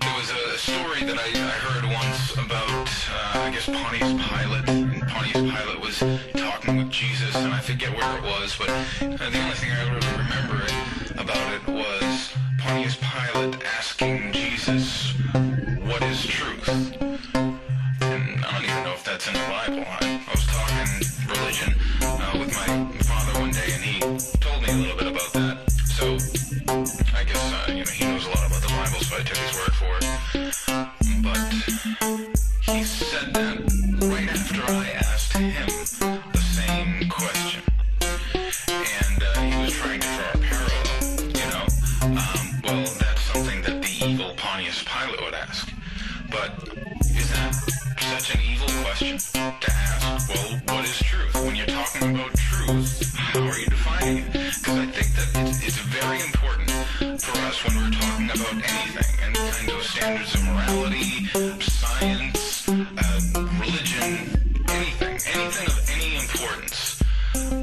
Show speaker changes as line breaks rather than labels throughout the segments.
There was a story that I heard once about, I guess, Pontius Pilate. And Pontius Pilate was talking with Jesus, and I forget where it was, but the only thing I really remember about it was Pontius Pilate asking Jesus, "What is truth?" And I don't even know if that's in the Bible. I was talking religion with my father one day, and he told me a little bit about that. So I guess he knows a lot about the Bible, so I took his word for it. But he said that right after I asked him the same question, and he was trying to draw a parallel. Well, that's something that the evil Pontius Pilate would ask. But is that such an evil question to ask? Well, what is truth? When you're talking about truth, how are you defining it? Because I think that it's very important for us when we're talking about anything, any kind of standards of morality, science, religion, anything of any importance.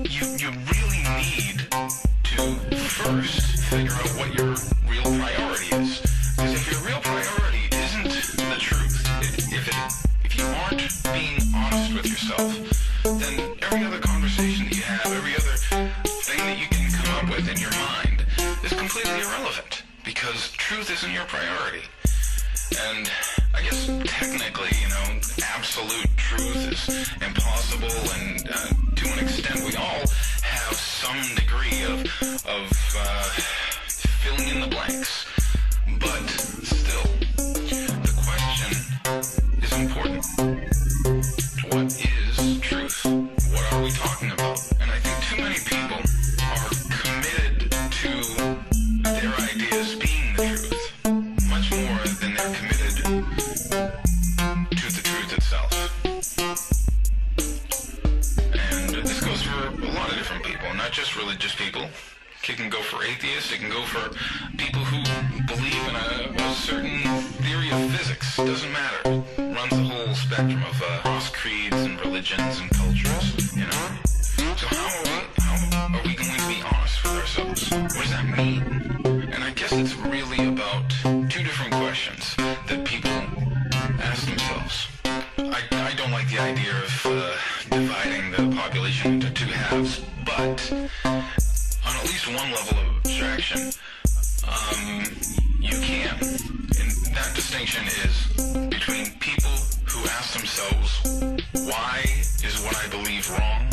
You really need to first figure out what your real priority is. Because if your real priority isn't the truth, if you aren't being honest with yourself, then every other conversation that you have, every other thing that you can come up with in your mind is completely irrelevant, because truth isn't your priority. And I guess technically, absolute truth is impossible, and to an extent we all have some degree of filling in the blanks. But still, the question is important. What is truth? What are we talking about? And I think too many people are committed to their ideas being the truth, much more than they're committed to the truth itself. And this goes for a lot of different people, not just religious people. It can go for atheists, it can go for people who believe in a certain theory of physics. It doesn't matter. It runs the whole spectrum of cross creeds and religions and cultures, So how are we going to be honest with ourselves? What does that mean? And I guess it's really about two different questions that people ask themselves. I don't like the idea of dividing the population into two halves, but on at least one level of abstraction, you can. And that distinction is between people who ask themselves, why is what I believe wrong?